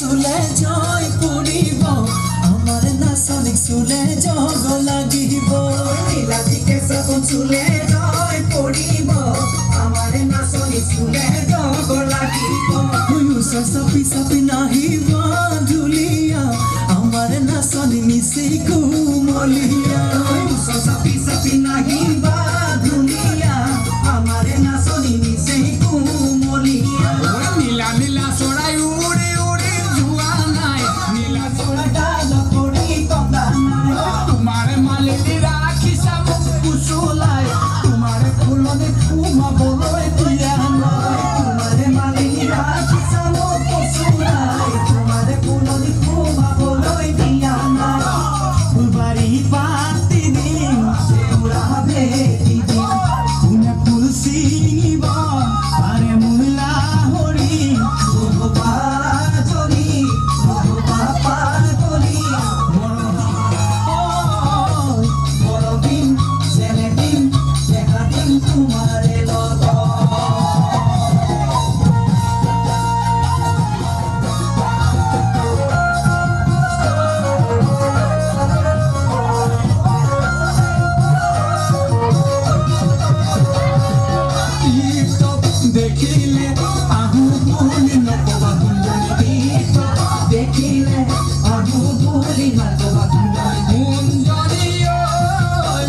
চুলে জয় পুৰিব আমাৰ নাচনীক চুলে জগ লাগিব নীলাটিকে চাবোন চুলে জয় পুৰিব আমাৰ নাচনীক চুলে জগ লাগিব চাপি চাপি নাহিব ধুলিয়া আমাৰ নাচনী মিছি কুমলীয়া চাপি চাপি নাহিব ধুলিয়া আমাৰ নাচনী মিছি কুমলীয়া নীলা নীলা চৰাই উৰি উৰি যোৱা নাই নীলা চৰাই ডাল পৰি কন্দা নাই তোমাৰ মালিনী ৰাখিছা মোক কুচুলাই তোমাৰ ফুলনি সোমাবলৈ দিয়া নাই তোমাৰ মালিনী ৰাখিছা মোক কুচুলাই তোমাৰ ফুলনি সোমাবলৈ দিয়া নাই ফুলবাৰী পাতি দিম সেউৰা ভেটি দিম কোনে ফুল ছিঙিব পাৰে মূলা হৰি দেখিলে আহু বুলি নকবা কুঞ্জনী দেখিলে আহু বুলি নকবা কুঞ্জনী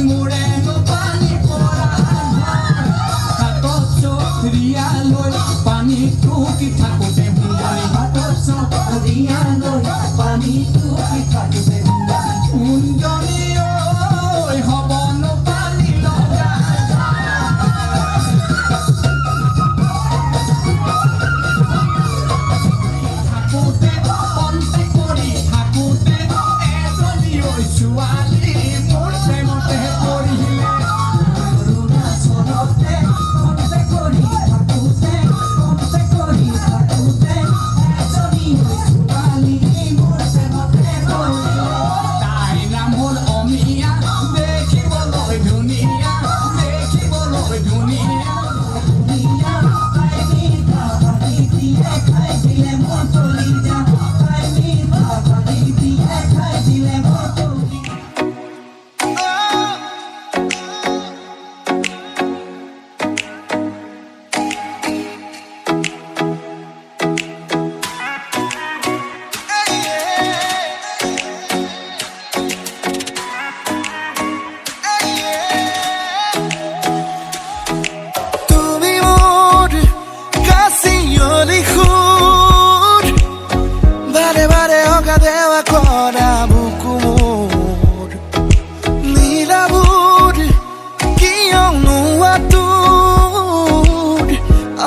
মোৰে পানী পৰা হাতত চৰিয়া লৈ পানী টুকি থাকোঁতে কুঞ্জনী হাতত চৰিয়া লৈ পানী টুকি থাকোঁতে কুঞ্জনী হ'ব পানী লগা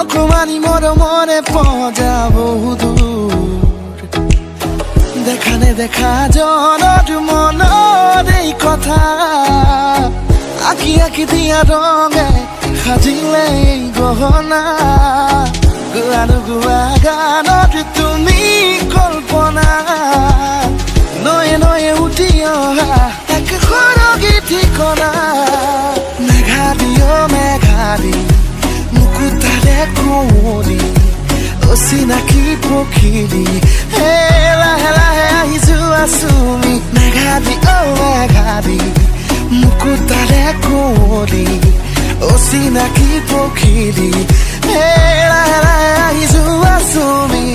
অকমানি মৰমৰে পজা বহুদূৰ দেখা নেদেখা জনত মনত এই কথা আঁকি আঁকি দিয়া ৰঙে সাজিলে এই গহনা গোৱা নোগোৱা গানত তুমি কল্পনা নয়ে নয়ে উঠি অহা এক সৰগী ঠিকনা মেঘাবী মেঘাবী মুকুতাৰে কুঁৱলী অচিনাকি পখিলী হে লাহে লাহে আহি যোৱা চুমি মেঘাবী মেঘাবী মুকুতাৰে কুঁৱলী অচিনাকি পখিলী হে লাহে লাহে আহি যোৱা চুমি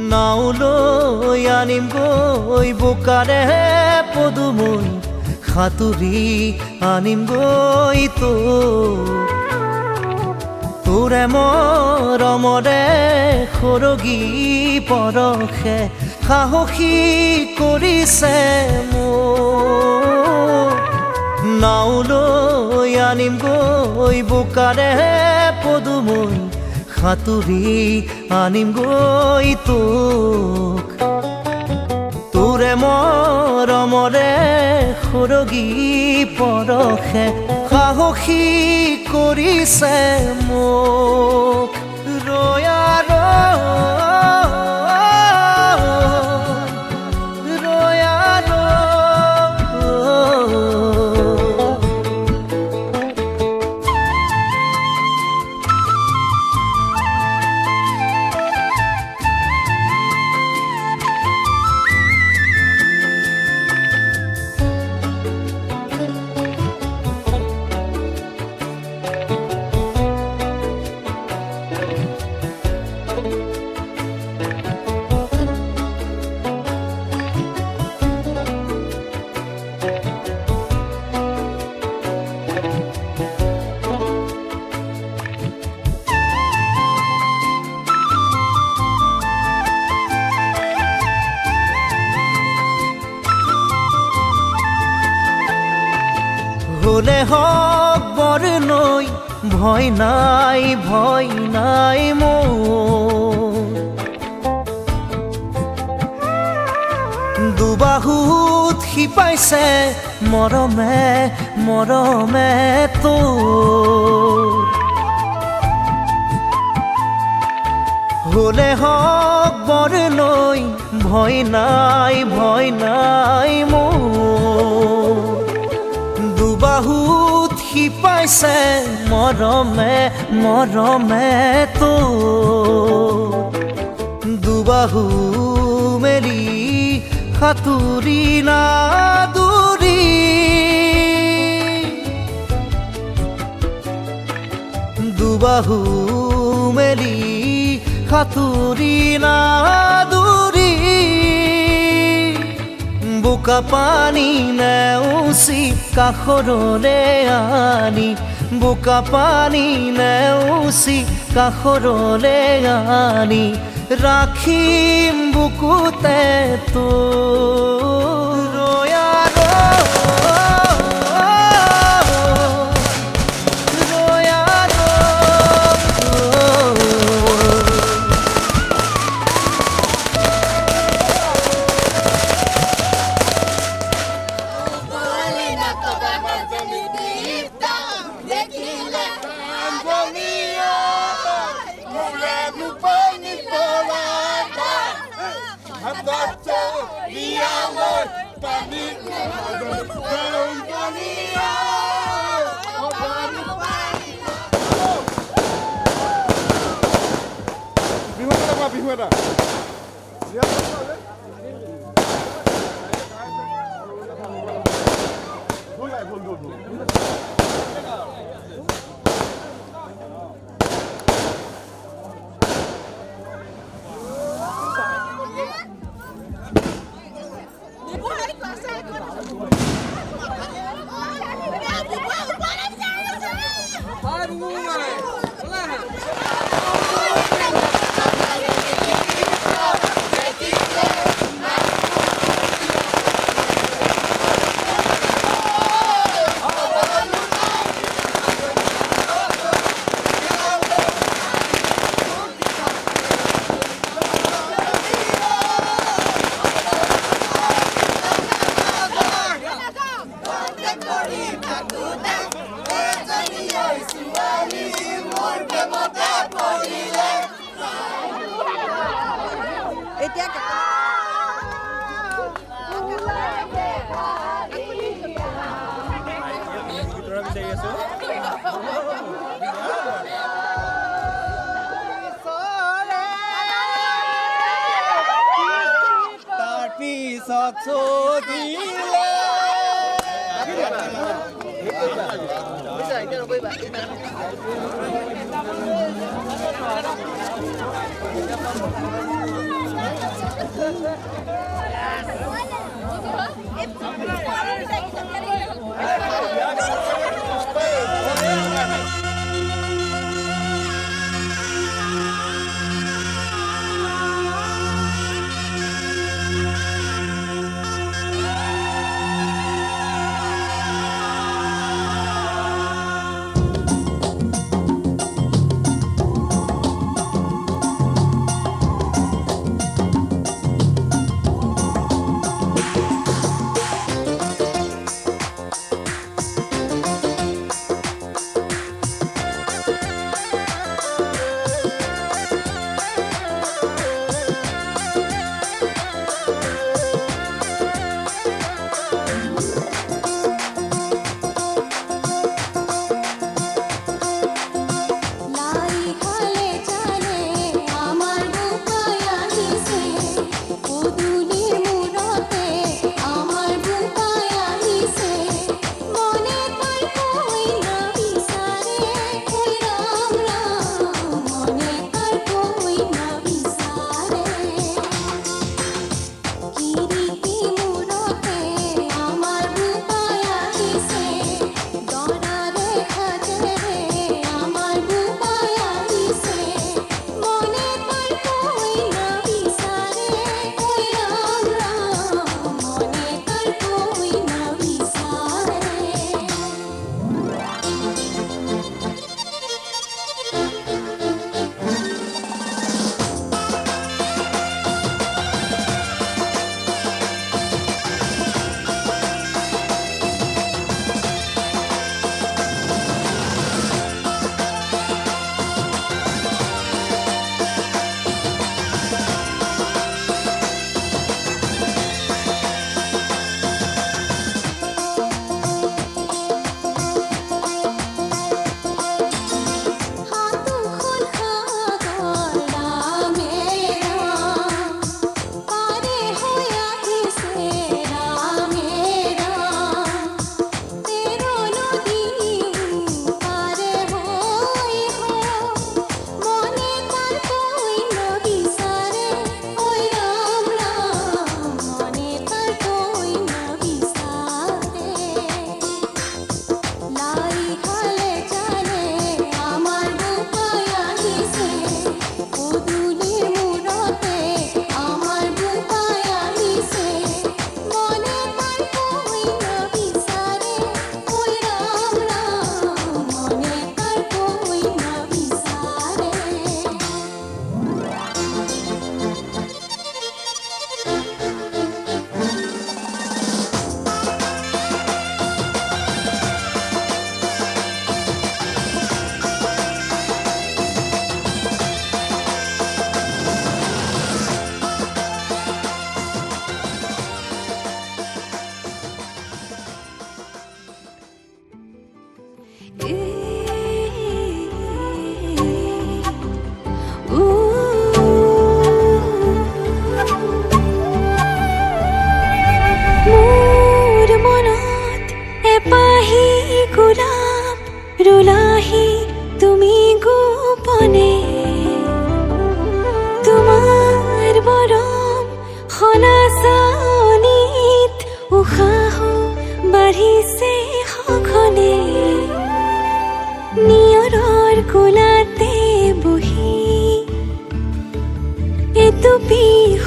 নাওলৈ আনিম গৈ বোকাৰে পদুমৈ সাঁতুৰি আনিম গৈ তোৰে মৰমৰে সৰগী পৰশে সাহসী কৰিছে মোক নাওলৈ আনিম গৈ বোকাৰে পদুমৈ সাঁতুৰি আনিম গৈ তোৰে মৰমৰে সৰগী পৰশে সাহসী কৰিছে মোক ৰয়া হলে হক বৰনৈ ভয় নাই মোৰ দুবাহুত শিপাইছে মৰমে তোৰ হলে হক বৰনৈ ভয় নাই মোৰ দুবাহুত শিপাইছে মৰমে তোৰ দুবাহু মেলি সাঁতুৰি নাদুৰি দুবাহু মেলি সাঁতুৰি নাদুৰি বোকা পানী নেওচি কাষৰলে আনি বোকা পানী নেওচি কাষৰলে আনি ৰাখিম বুকুতে তোৰ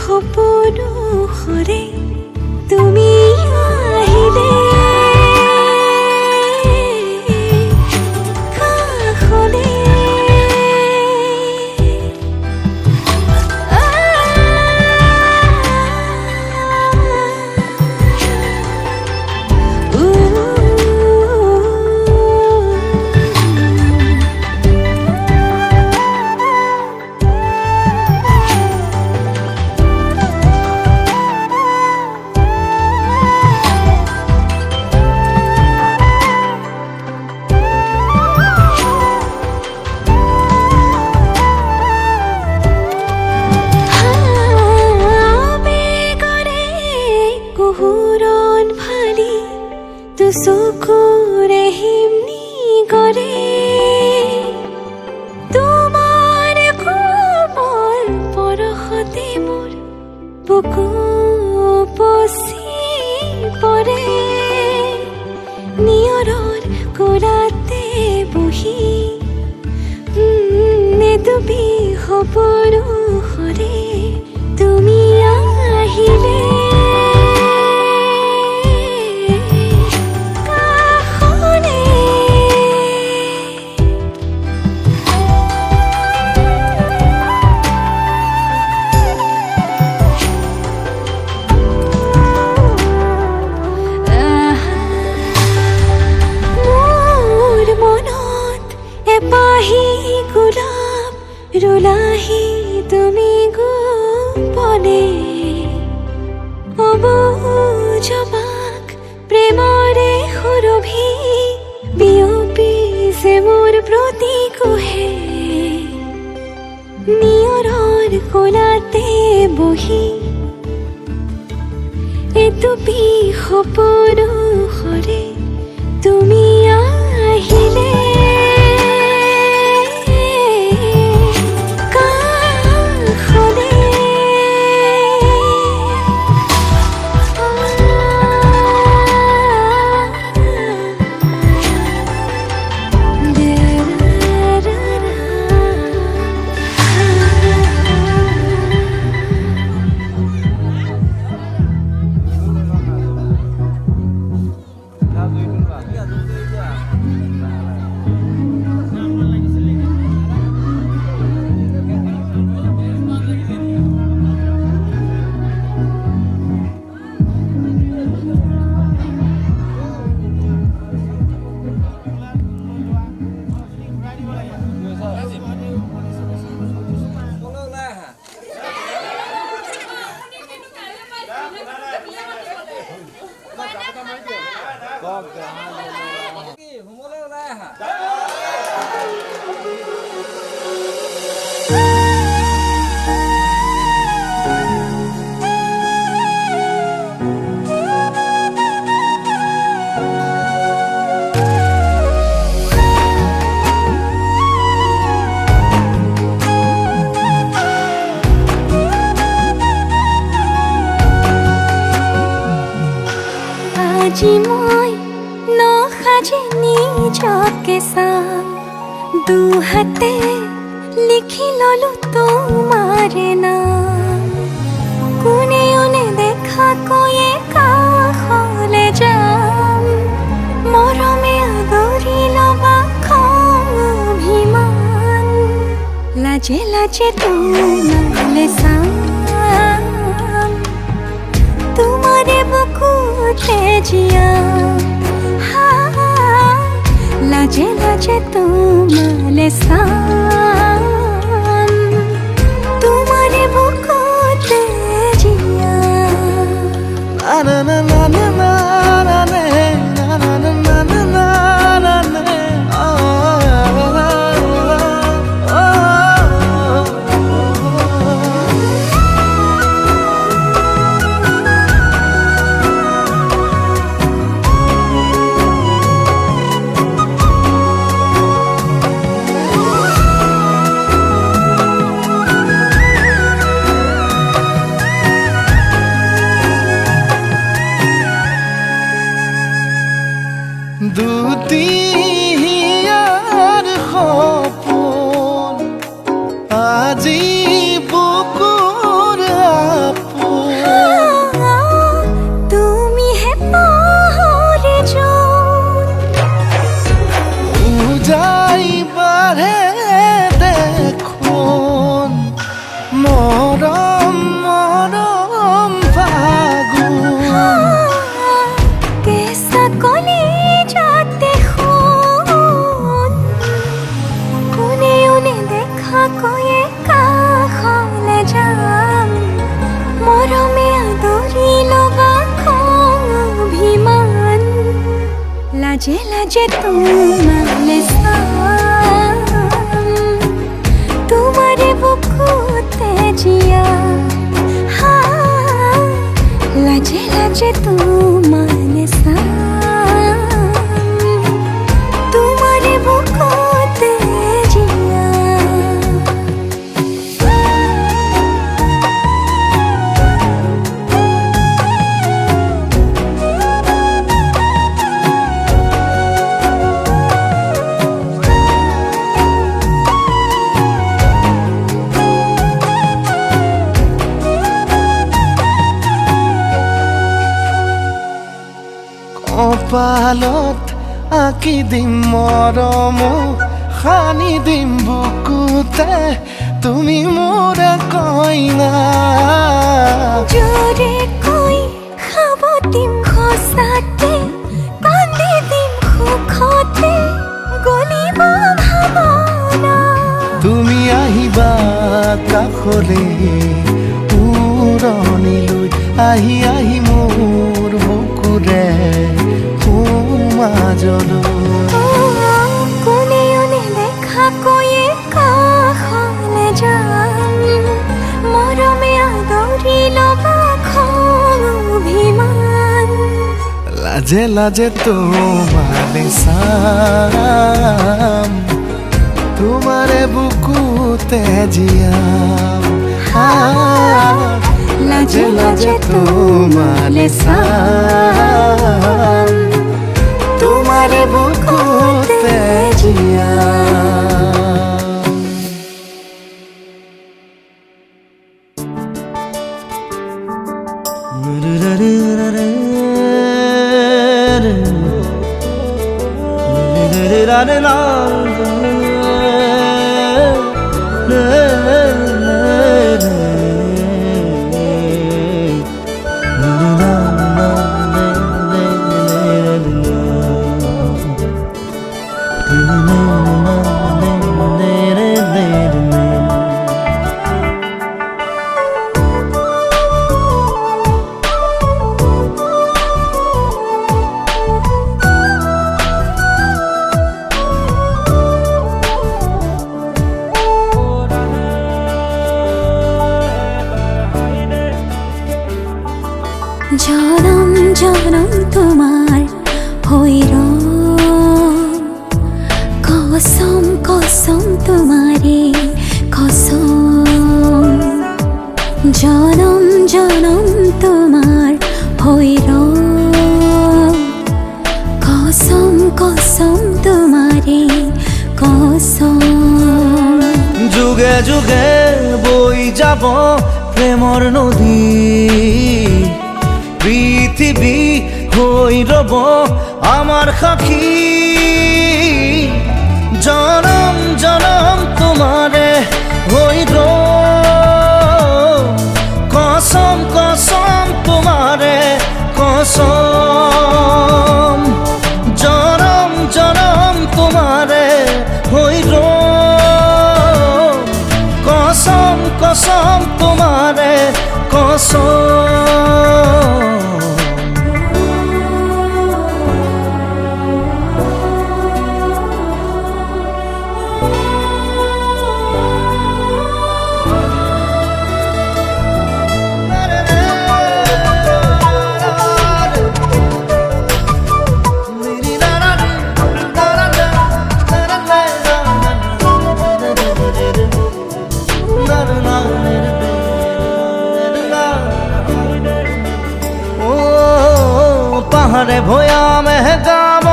সপোনো সৰে তুমি আহিলে কাষলে চকুৰে হিমনি কৰে তোমাৰ কোমল পৰশতে মোৰ বুকু পচি পৰে নিয়ৰৰ কোলাতে বহি নেডুবি সপোনো সৰে তুমি আহিলে কাষলে মোৰ মনত এপাহি গোলাপ ৰুলাহি তুমি গোপনে অবুজবাক প্ৰেমৰে সুৰভি বিয়পিছে মোৰ প্ৰতি কোহে নিয়ৰৰ কোলাতে বহি এটুপি সপোনো সৰে তুমি আহিলে কাষলে আজি মই নসাজে নিজকে চাম দুহাতে লিখি ললো তোমাৰে নাম কোনেও নেদেখা কৈয়ে কাষলে যাম মৰমে আদৰি লবা খং অভিমান লাজে লাজে তোমালে চাম তোমাৰে বুকুতে জিয়া লাজে লাজে তোমালে চাম তোমাৰে বুকুতে জিয়া na na na na na na na na na na na na na na দুটি হিয়াৰ সপোন আজি বুকুৰ আপোন তুমিহে পাহৰি যোন উজাই বাঢ়ে দেখোন মৰম মৰম ফাগুন কেঁচা কলি যাতে শুন কোনেও নেদেখা কৈয়ে কাষলে যাম মৰমে আদৰি লবা খং অভিমান লাজে লাজে তোমালে চাম তোমাৰে বুকুতে জিয়া লাজে লাজে তোমালে চাম তোমাৰে বুকুতে জিয়া কপালত আঁকি দিম মৰম সানি দিম বুকুতে তুমি মোৰ কইনা জোৰে কৈ খাব দিম সঁচাতে কান্দি দিম সুখতে গলিব ভাৱনা তুমি আহিবা কাষলে উৰণিলৈ আহি আহি মোৰ বুকুৰে সোমাজলৈ কোনেও নেদেখাকৈয়ে কাষলে যাম মৰমে আদৰি ল'বা খং অভিমান লাজে লাজে তোমারে চাম তোমারে বুকুতে জিয়াম লাজে লাজে তোমারে চাম তোমারে বুকুতে জিয়াম জনম জনম তোমার হইর কসম কসম তোমারে কসম জনম জনম তোমার হইর কসম কসম তোমারে কসম যুগে যুগে বই যাব প্ৰেমৰ নদী পৃথিৱী হৈ ৰব আমাৰ সাক্ষী জনম জনম তোমাৰে হৈ কসম কসম তোমাৰে কসম জনম জনম তোমাৰে হৈ কসম কসম তোমাৰে কসম পাহাড়ে ভয়ামে গাব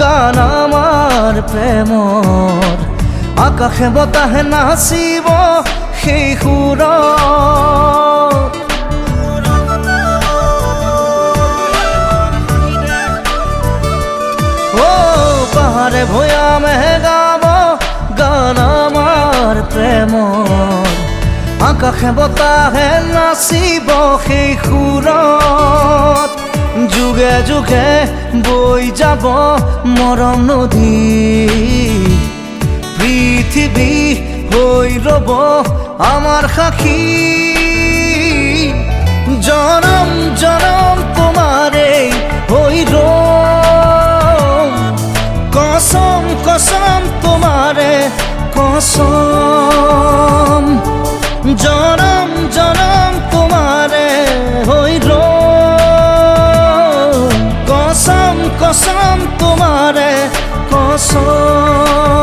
গান আমাৰ প্ৰেমৰ আকাশে বতাহে নাচিব সেই সুৰত পাহাড়ে ভয়ামে গাব গান আমাৰ প্ৰেমৰ আকাশে বতাহে নাচিব সেই সুৰত যুগে যুগে বই যাব মৰম নদী পৃথিৱী হৈ ৰব আমাৰ সাক্ষী জনম জনম তোমাৰে হৈ কসম কসম তোমাৰে কসম জনম জনম তোমাৰে হৈ কসম কসম তোমাৰে কসম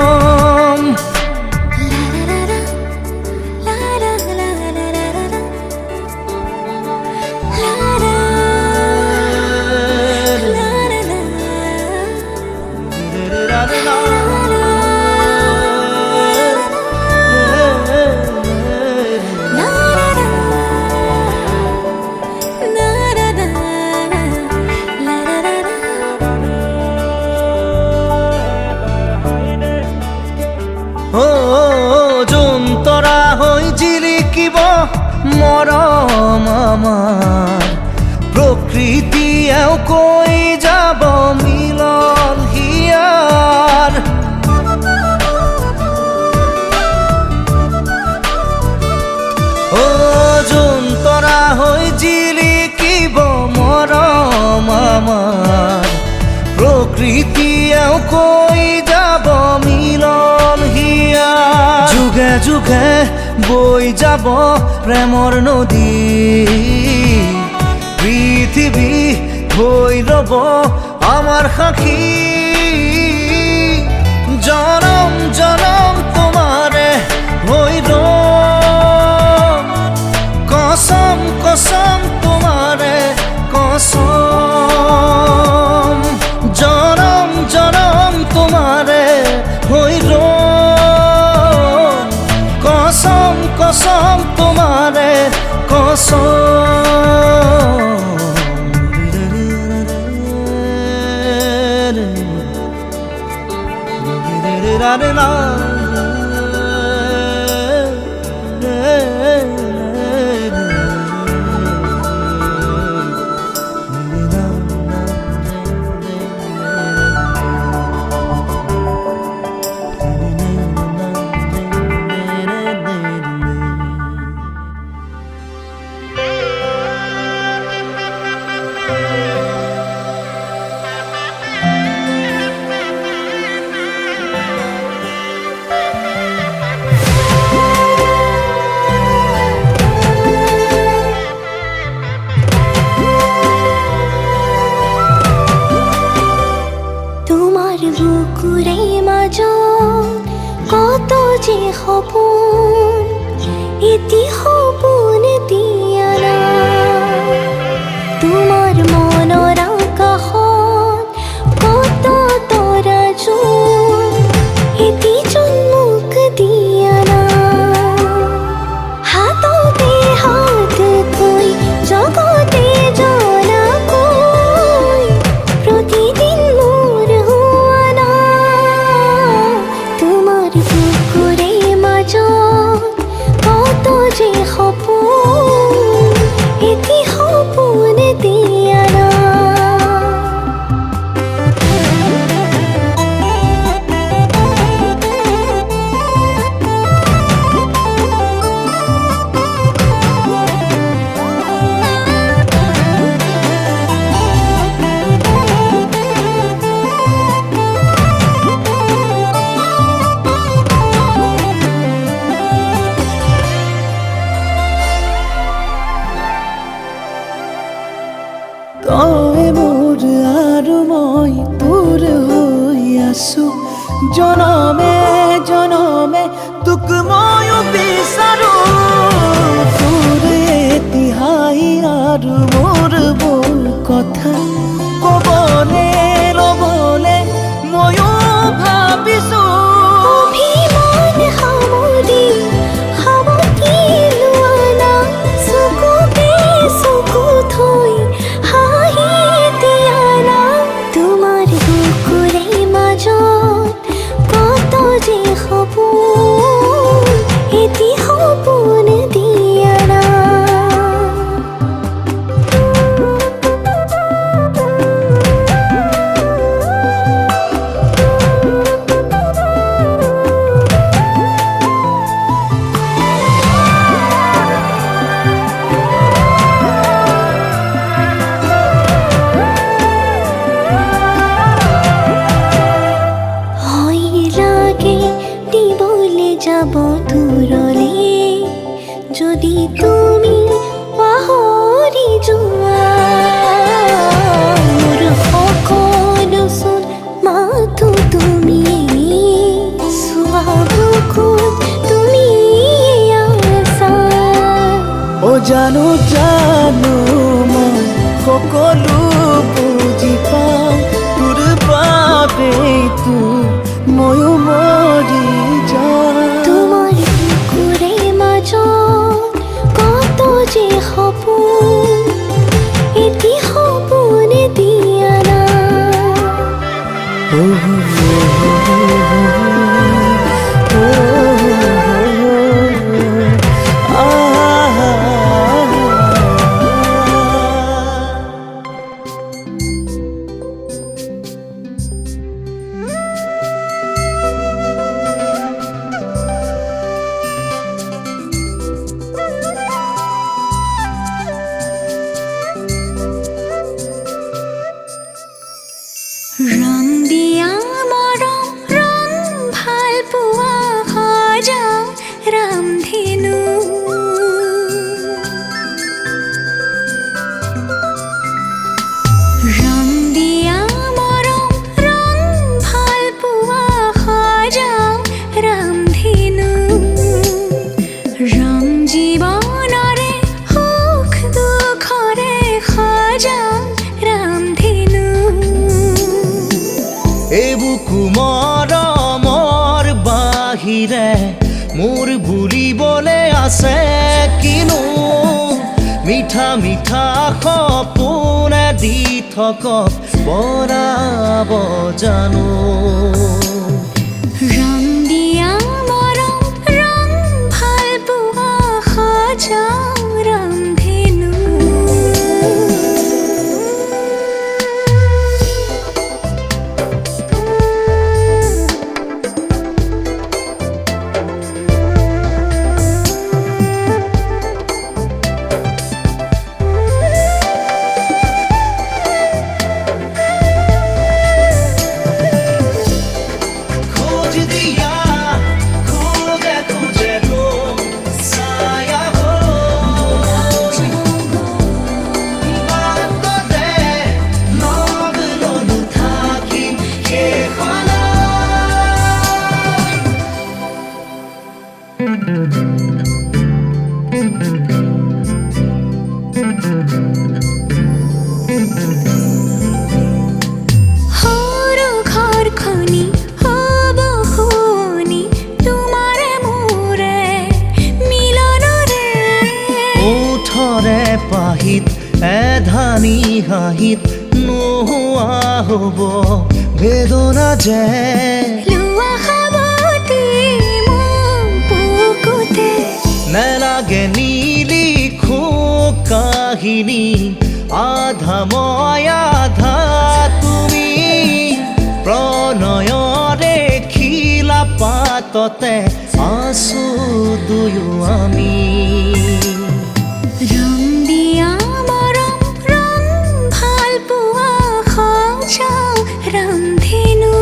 কৈ যাব মিলন হিয়াৰ ও যোন তৰা হৈ জিলিকিব মৰম আমাৰ প্ৰকৃতিয়েও কৈ যাব মিলন হিয়া যুগে যুগে বৈ যাব প্ৰেমৰ নদী পৃথিৱী হৈ ৰ'ব আমাৰ সাক্ষী জনম জনম তোমাৰে হৈ ৰ'ম কসম কসম তোমাৰে কসম জনম জনম তোমাৰে হৈ ৰ'ম কসম কসম তোমাৰে তোমাৰ বুকুৰে মাজত কত যে সপোন এটি সপোন দিয়া না তোমাৰ মনৰ আকাশত কত তৰা জোন এটি জন্মক দিয়া না হাততে হাত থৈ জগতে জনাকৈ প্ৰতিদিন মোৰ হোৱা না তোমাৰ বুকুৰে মাজত কত যে সপোন এটি সপোন দিয়া না তই মোৰ আৰু মই তোৰ হৈ আছো জনমে জনমে তোক ময়ো বিচাৰো তোৰ এটি হাঁহি আৰু মোৰ বহু কথা ক'বলে ল'বলে ময়ো ভাবিছো অভিমান সামৰি সাৱটি লোৱা না চকুতে চকু থৈ হাঁহি দিয়া না তোমাৰ বুকুৰে মাজত কত যে সপোন এটি সপোন দিয়া না যাব দূৰলে যদি তুমি পাহৰি যোৱা মোৰ সকলোচোন মাথো তুমি চোৱা বুকুত তুমি আছা ও জানো জানো মই সকলো বুজি পাওঁ তোৰ বাবেইতো ময়ো মৰি যাওঁ তোমাৰ বুকুৰে মাজত কত যে সপোন এটি সপোন দিয়া না বাহিৰে মোৰ বুলিবলে আছে কিনো মিঠা মিঠা সপোনে দি থকক বৰাব জানো ৰং দিয়া মৰম ৰং ভাল পোৱা সজাও ৰামধেনু সৰু ঘৰখনি হ'ব শুৱনি তোমাৰে মোৰে মিলনৰে ওঠৰে পাহিত এধানি হাঁহিত নোহোৱা হ'ব বেদনা যে লোৱা সাৱটি মোক বুকুতে নেলাগে নিলিখো কাহিনী আধা মই আধা তুমি প্ৰণয়ৰে খিলা পাততে আছো দুয়ো আমি ৰং দিয়া মৰম ৰং ভাল পোৱা সজাও ৰামধেনু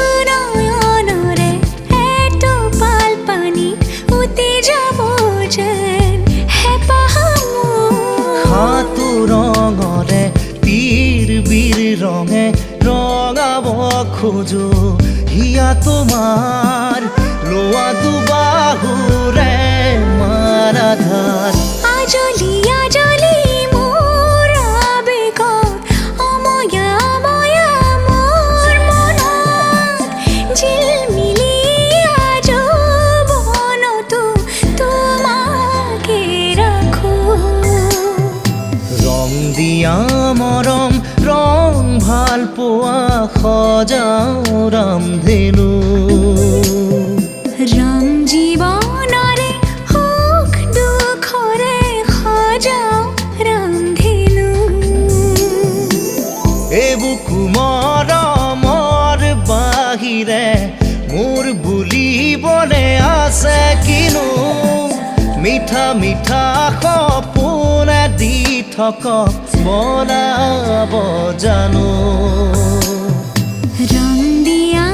দুনয়নৰে এটোপাল পানীত উটি যাব যেন হেঁপাহ মোৰ হাতু ৰঙৰে তীৰ বীৰ ৰঙে ৰঙাব খোজো হিয়া তোমাৰ লোৱা দুবাহুৰে মাৰাধাৰ আজলি আজলি মোৰ আবেগত অময়া অময়া মোৰ মনত জিলমিলি আজীৱনতো তোমাকে ৰাখো ৰং দিয়া মৰম ৰং ভাল পোৱা সজাও ৰামধেনু ৰং জীৱনৰে সুখ দুখৰে সজাও ৰামধেনু এবুকু মৰমৰ বাহিৰে মোৰ বুলিবলে আছে কিনো মিঠা মিঠা সপোনে দি থকক বনাব জানো ৰং দিয়া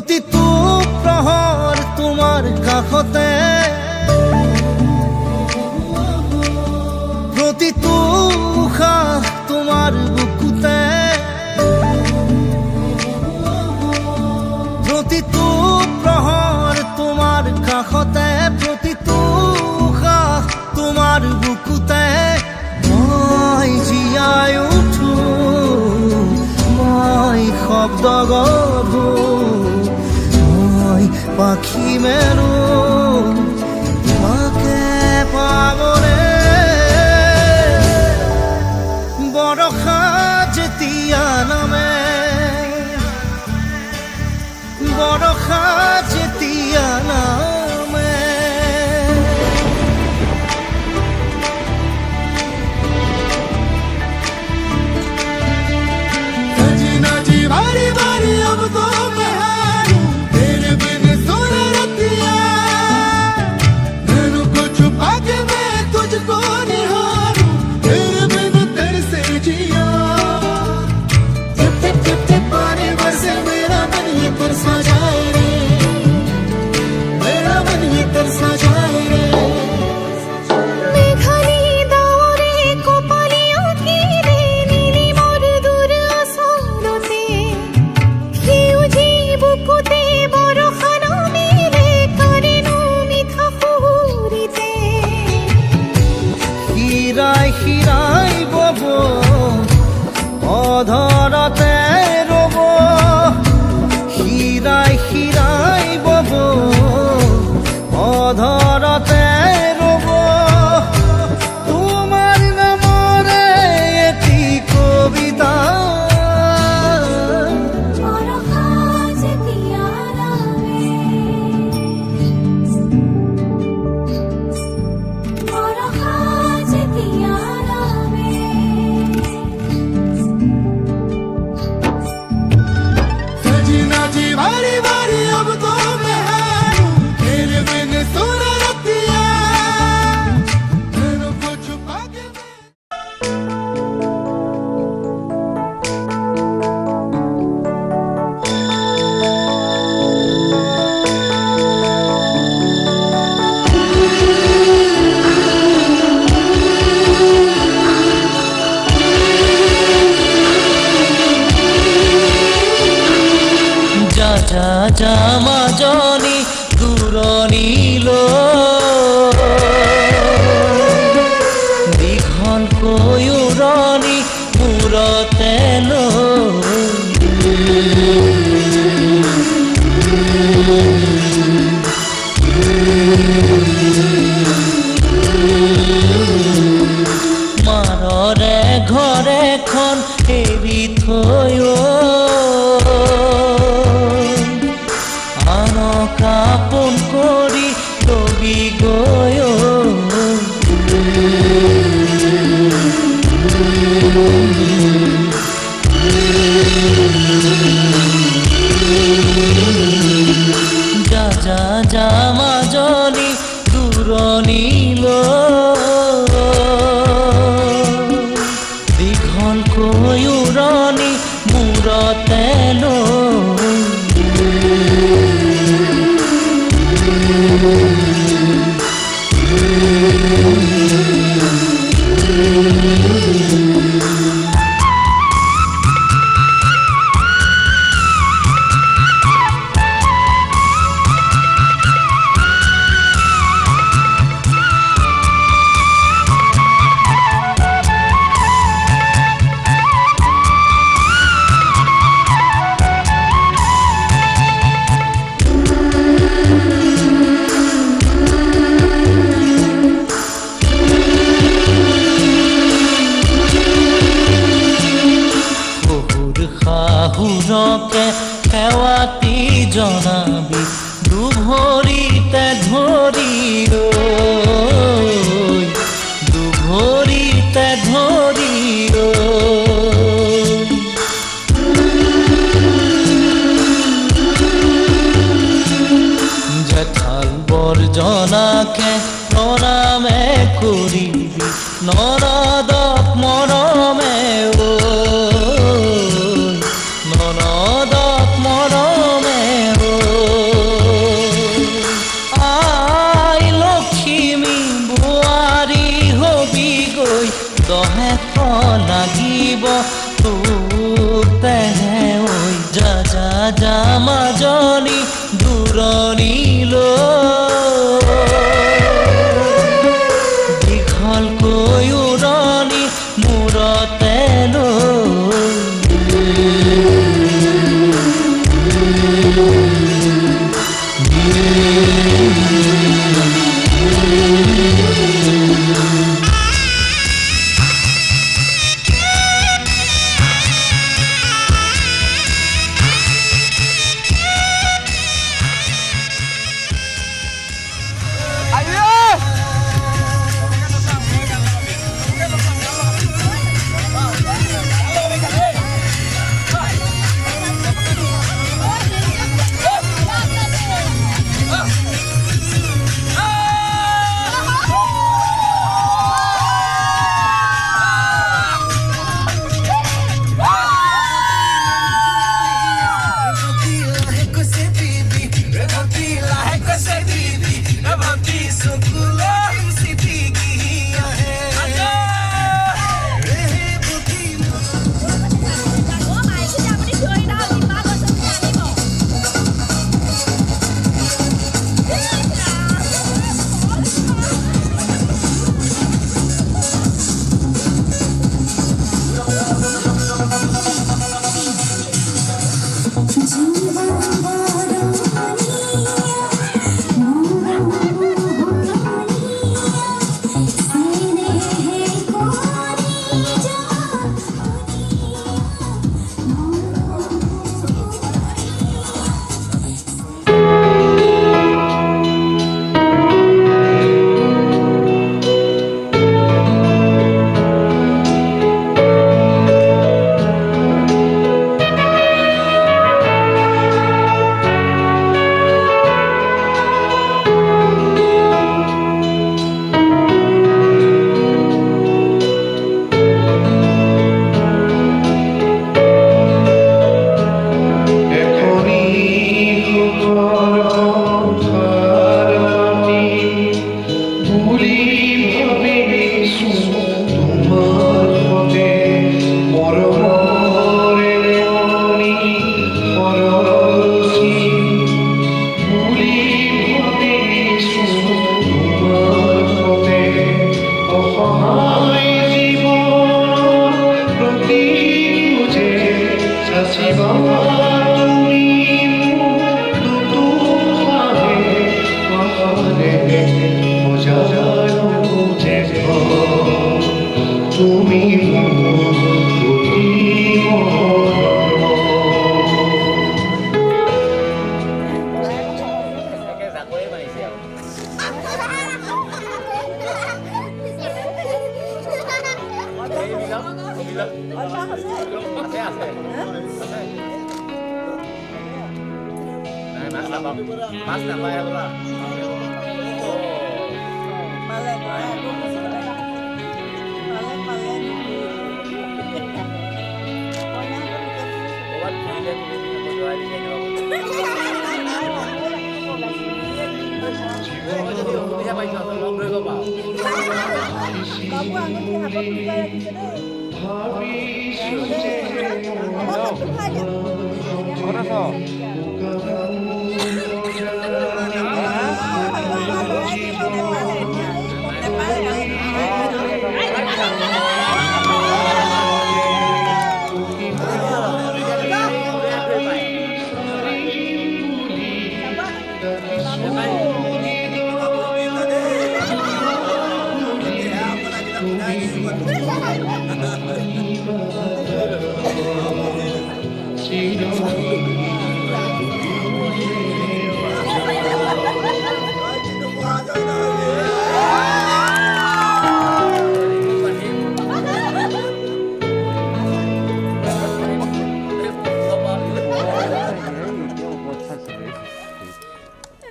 প্ৰতিটো প্ৰহৰ তোমাৰ কাষতে প্ৰতিটো উশাহ তোমাৰ বুকুতে প্ৰতিটো প্ৰহৰ তোমাৰ কাষতে প্ৰতিটো উশাহ তোমাৰ বুকুতে মই জীয়াই উঠো মই শব্দ গঢ়ো মই পাখি মেলো তোমাকে পাবলে বৰষা যেতিয়া নামে বৰষা যেতিয়া নামে सजना जी बारी बारी अब तो मैं हारूं तेरे बिन सुन रतिया नैनों को छुपा के मैं तुझको निहारूं तेरे बिन तरसे जिया टिप पानी बरसे मेरा मन ये तरसा जाए रे मेरा मन ये तरसा जाए रे মেঘালি দাওরে কপালিয়া ঘিরে নীলি মোর দূর আসরতে সেউজি বুকুতে বরষা নামিলে কারেনো মিঠা সুৰিতে শিৰাই শিৰাই বব অধৰতে ৰব শিৰাই শিৰাই বব অধৰতে ৰব তোমাৰ নামৰে এটি কবিতা বরষা যেতিয়া নামে বরষা যেতিয়া নামে सजना जी बारी बारी अब तो मैं हारूं तेरे बिन सुन रतिया नैनों को छुपा के मैं যা যা যা মাজনী দূৰণিলৈ দীঘলকৈ উৰণি মূৰতে লৈ মাৰৰে ঘৰেখন এৰি থৈ আনক আপোন কৰি লবি গৈ যা যা যা মাজনী দূৰণিলৈ দীঘলকৈ উৰণি মূৰতে লৈ যা মাজনী দূৰণিলৈ দীঘলকৈ উৰণি মূৰতে Mas nampaknya apa?